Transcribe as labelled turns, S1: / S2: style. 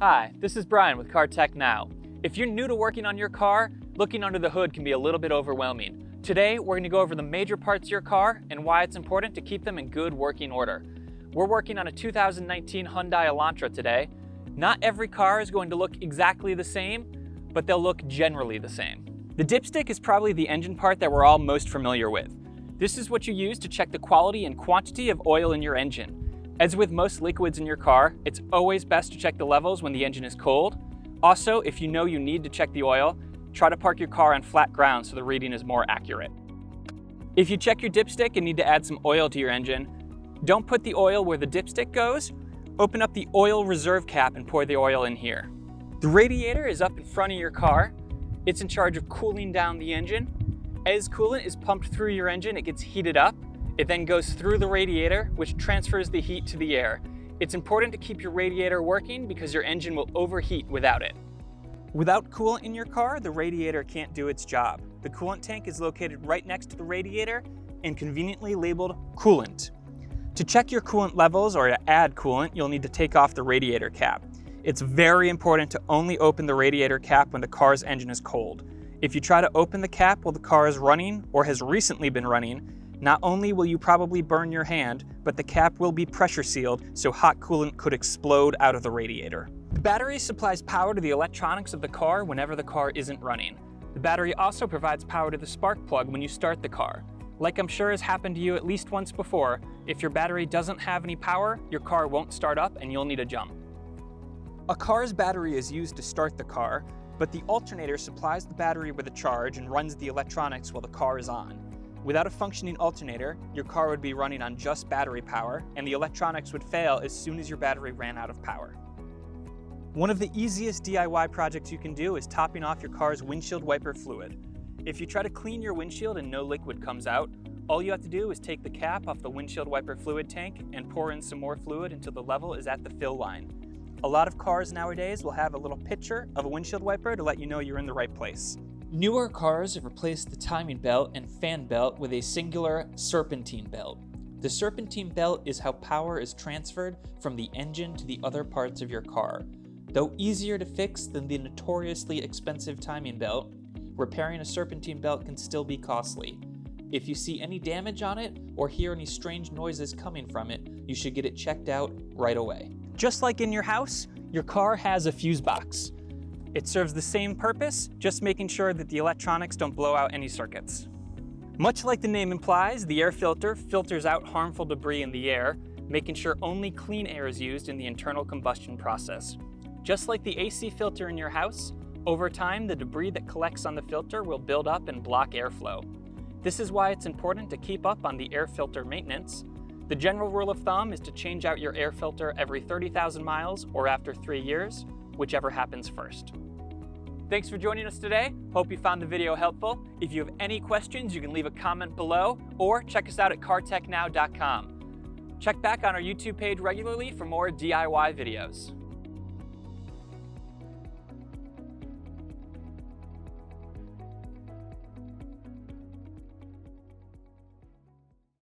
S1: Hi, this is Brian with CarTeck Now. If you're new to working on your car, looking under the hood can be a little bit overwhelming. Today, we're going to go over the major parts of your car and why it's important to keep them in good working order. We're working on a 2019 Hyundai Elantra today. Not every car is going to look exactly the same, but they'll look generally the same. The dipstick is probably the engine part that we're all most familiar with. This is what you use to check the quality and quantity of oil in your engine. As with most liquids in your car, it's always best to check the levels when the engine is cold. Also, if you know you need to check the oil, try to park your car on flat ground so the reading is more accurate. If you check your dipstick and need to add some oil to your engine, don't put the oil where the dipstick goes. Open up the oil reserve cap and pour the oil in here. The radiator is up in front of your car. It's in charge of cooling down the engine. As coolant is pumped through your engine, it gets heated up. It then goes through the radiator, which transfers the heat to the air. It's important to keep your radiator working because your engine will overheat without it. Without coolant in your car, the radiator can't do its job. The coolant tank is located right next to the radiator and conveniently labeled coolant. To check your coolant levels or to add coolant, you'll need to take off the radiator cap. It's very important to only open the radiator cap when the car's engine is cold. If you try to open the cap while the car is running or has recently been running, not only will you probably burn your hand, but the cap will be pressure sealed, so hot coolant could explode out of the radiator. The battery supplies power to the electronics of the car whenever the car isn't running. The battery also provides power to the spark plug when you start the car. Like I'm sure has happened to you at least once before, if your battery doesn't have any power, your car won't start up and you'll need a jump. A car's battery is used to start the car, but the alternator supplies the battery with a charge and runs the electronics while the car is on. Without a functioning alternator, your car would be running on just battery power, and the electronics would fail as soon as your battery ran out of power. One of the easiest DIY projects you can do is topping off your car's windshield wiper fluid. If you try to clean your windshield and no liquid comes out, all you have to do is take the cap off the windshield wiper fluid tank and pour in some more fluid until the level is at the fill line. A lot of cars nowadays will have a little picture of a windshield wiper to let you know you're in the right place. Newer cars have replaced the timing belt and fan belt with a singular serpentine belt. The serpentine belt is how power is transferred from the engine to the other parts of your car. Though easier to fix than the notoriously expensive timing belt, repairing a serpentine belt can still be costly. If you see any damage on it or hear any strange noises coming from it, you should get it checked out right away. Just like in your house, your car has a fuse box. It serves the same purpose, just making sure that the electronics don't blow out any circuits. Much like the name implies, the air filter filters out harmful debris in the air, making sure only clean air is used in the internal combustion process. Just like the AC filter in your house, over time the debris that collects on the filter will build up and block airflow. This is why it's important to keep up on the air filter maintenance. The general rule of thumb is to change out your air filter every 30,000 miles or after 3 years, whichever happens first. Thanks for joining us today. Hope you found the video helpful. If you have any questions, you can leave a comment below or check us out at cartechnow.com. Check back on our YouTube page regularly for more DIY videos.